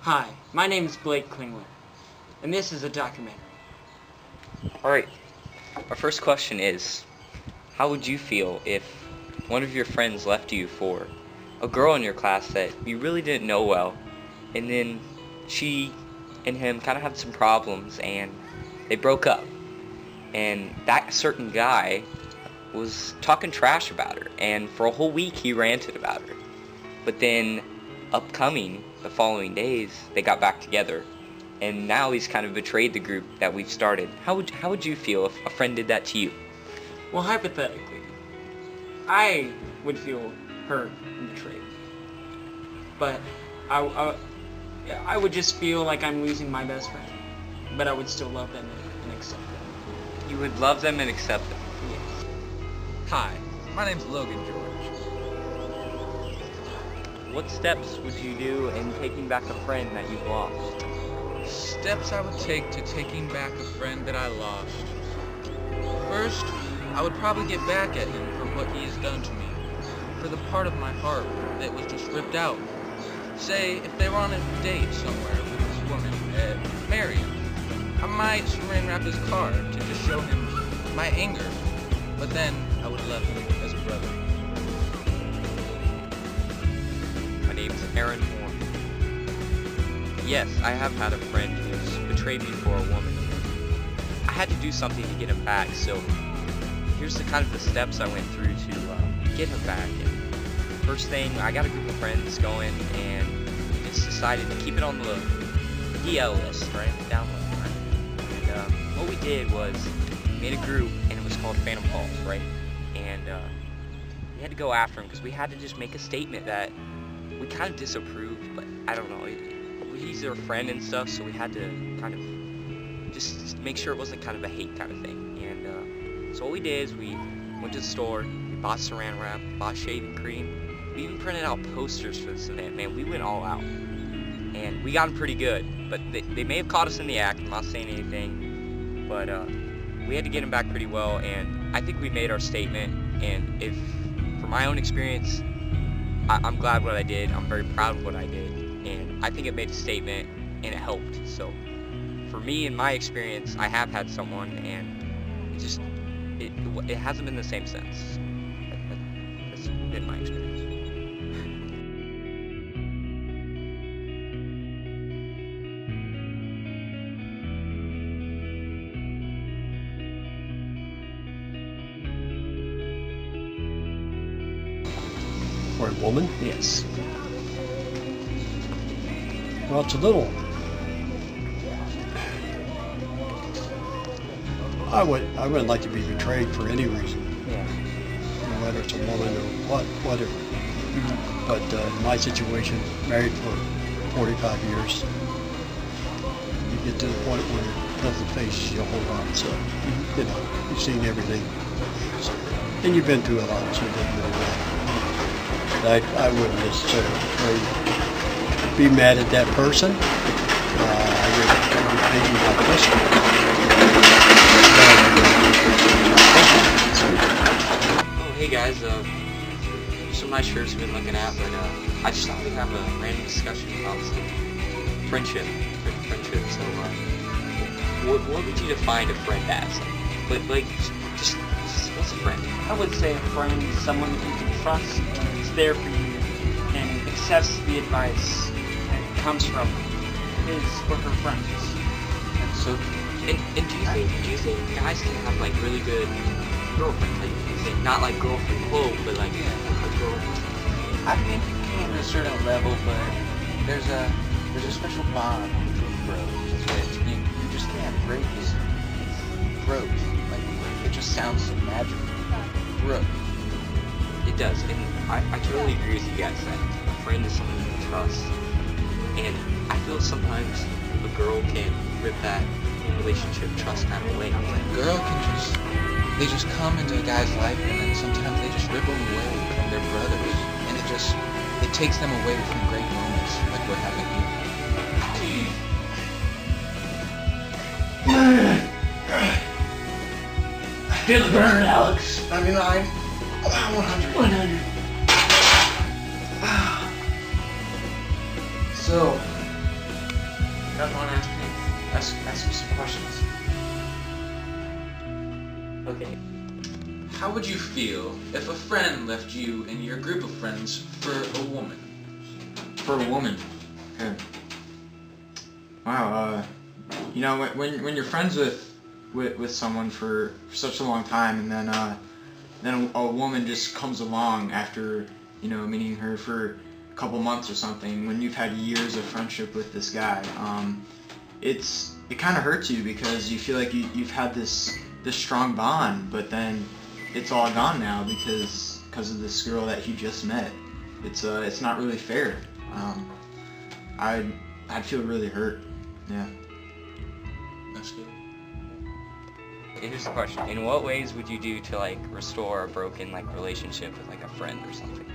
Hi, my name is Blake Klingler, and this is a documentary. Alright, our first question is, how would you feel if one of your friends left you for a girl in your class that you really didn't know well, and then she and him kind of had some problems and they broke up, and that certain guy was talking trash about her, and for a whole week he ranted about her, but then the following days, they got back together, and now he's kind of betrayed the group that we've started. How would you feel if a friend did that to you? Well, hypothetically, I would feel hurt and betrayed. But I would just feel like I'm losing my best friend. But I would still love them and accept them. You would love them and accept them? Yes. Hi, my name's Logan George. What steps would you do in taking back a friend that you've lost? Steps I would take to taking back a friend that I lost. First, I would probably get back at him for what he has done to me, for the part of my heart that was just ripped out. Say, if they were on a date somewhere with this woman, marry him. I might saran wrap his car to just show him my anger, but then I would love him as a brother. My name's Aaron Moore. Yes, I have had a friend who's betrayed me for a woman. I had to do something to get him back, so here's the steps I went through to get him back. And first thing, I got a group of friends going, and we just decided to keep it on the DL list, right? Down low, right? And what we did was made a group, and it was called Phantom Calls, right? And we had to go after him because we had to just make a statement that we kind of disapproved, but I don't know. He's our friend and stuff, so we had to kind of just make sure it wasn't kind of a hate kind of thing. And so what we did is we went to the store, we bought saran wrap, bought shaving cream. We even printed out posters for this event. Man, we went all out, and we got them pretty good. But they may have caught us in the act. I'm not saying anything, but we had to get them back pretty well. And I think we made our statement. And if, from my own experience, I'm glad what I did. I'm very proud of what I did. And I think it made a statement, and it helped. So, for me, in my experience, I have had someone, and it hasn't been the same since. That's been my experience. For a woman? Yes. Well, it's a little. I wouldn't like to be betrayed for any reason. Yeah. Whether it's a woman or whatever. Mm-hmm. But in my situation, married for 45 years, you get to the point where nothing faces you a whole lot. So, you've seen everything. So, and you've been through a lot, so it doesn't really matter. But I wouldn't necessarily be mad at that person. I would be thinking about this. Oh, hey guys, some nice shirts we've been looking at, but I just thought we'd have a random discussion about some friendship. So, what would you define a friend as? Like, just what's a friend? I would say a friend is someone that you can trust, is there for you, and accepts the advice that comes from his or her friends. So, and do you think guys can have like really good girlfriends? Like, not like girlfriend quote, but like a girlfriend. I think you can to a certain level, but there's a special bond between bros. You just can't break his growth. Like, it just sounds so magical. Growth. It does, and I totally agree with you guys that a friend is someone you can trust. And I feel sometimes a girl can rip that relationship trust kind of away. Girl they just come into a guy's life, and then sometimes they just rip them away from their brothers, and it takes them away from great moments like we're having here. Feel the burn, Alex. 99, 100. 100. So, Come on, ask me some questions. Okay. How would you feel if a friend left you and your group of friends for a woman? For a woman. Okay. Wow. You know, when you're friends with someone for such a long time, and then a woman just comes along after, you know, meeting her for a couple months or something, when you've had years of friendship with this guy, it kind of hurts you because you feel like you've had this strong bond, but then it's all gone now because of this girl that you just met. It's not really fair. I'd feel really hurt. Yeah. That's good. Here's the question. In what ways would you do to, like, restore a broken, like, relationship with, like, a friend or something?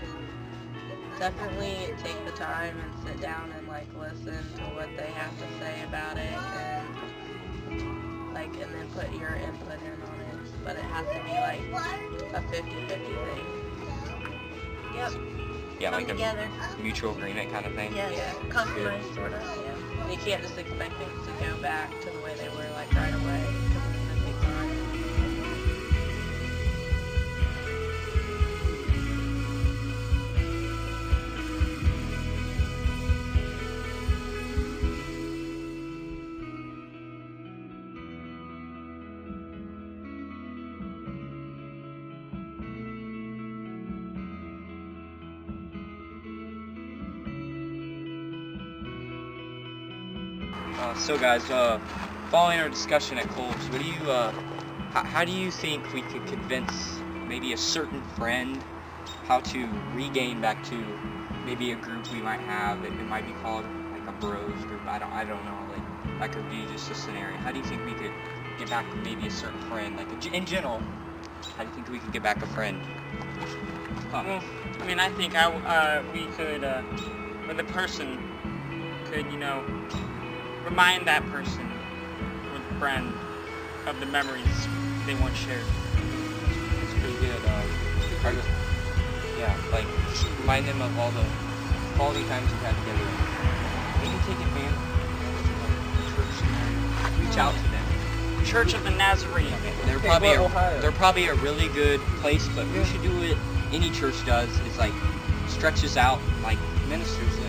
Definitely take the time and sit down and like listen to what they have to say about it, and like, and then put your input in on it. But it has to be like a 50-50 thing. Yep. Yeah, Come like together. a mutual agreement kind of thing? Yeah. Compromise sort of. Yeah. And you can't just expect things to go back to the way they were like right away, because it's gonna take time. So guys, following our discussion at Coles, what do you, how do you think we could convince maybe a certain friend how to regain back to maybe a group we might have? It might be called like a bros group. I don't know. Like that could be just a scenario. How do you think we could get back maybe a certain friend? Like in general, how do you think we could get back a friend? Well, I mean, I think we could, or the person could, you know, remind that person or the friend of the memories they once shared. It's pretty good. Yeah, like just remind them of all the quality times you've had together. Maybe take advantage of church scenario. Reach out to them. Church of the Nazarene. They're probably a really good place, but we should do it. Any church does. It's like stretches out, like ministers in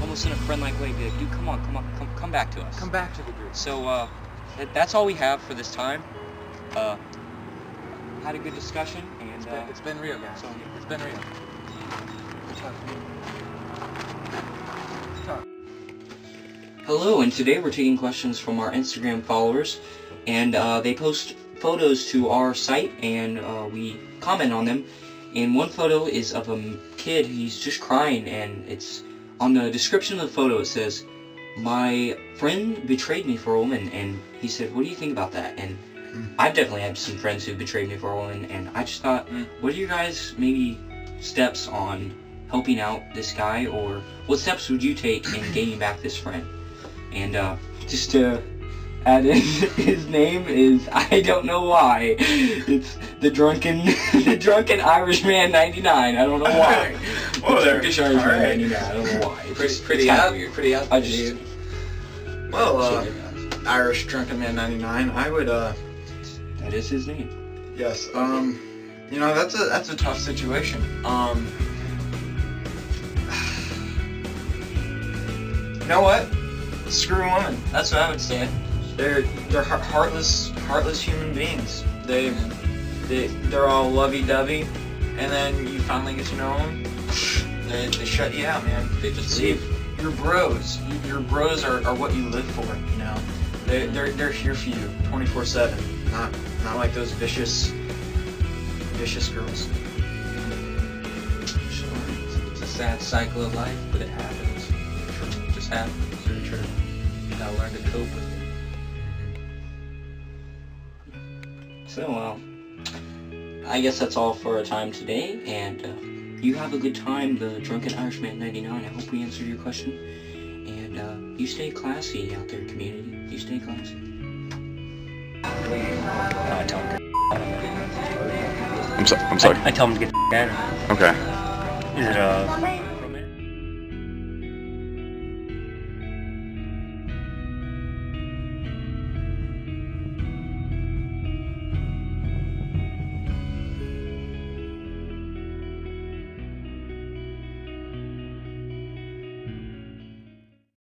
almost in a friend-like way. Be like, dude, come back to us. Come back to the group. So that's all we have for this time. Had a good discussion, and It's been real, guys. so It's been real. hello, and today we're taking questions from our Instagram followers, and they post photos to our site, and we comment on them. And one photo is of a kid. He's just crying, and it's on the description of the photo. It says, "My friend betrayed me for a woman," and he said, "What do you think about that?" And I've definitely had some friends who betrayed me for a woman, and I just thought, what are you guys maybe steps on helping out this guy, or what steps would you take in gaining back this friend? And just to add in, his name is, I don't know why, it's the drunken Irishman 99. I don't know why. Whoa, the there. Turkish Irishman Alright. 99. I don't know why. It's Pretty kinda out. weird. Pretty out. I just Well, Irish Drunken Man 99. I would that is his name. yes. You know, that's a tough situation. You know what? Screw women. That's what I would say. They're heartless human beings. They're all lovey-dovey, and then you finally get to know them. They shut you out, man. They just See, leave. your bros. Your bros are what you live for. You know, they're here for you 24/7. Not like those vicious girls. It's a sad cycle of life, but it happens. It just happens. Very true. You gotta learn to cope with it. So, I guess that's all for our time today, and you have a good time, the Drunken Irishman 99. I hope we answered your question, and you stay classy out there, community. You stay classy. I tell him to I'm sorry. I tell him to get the out of here. Okay. Is it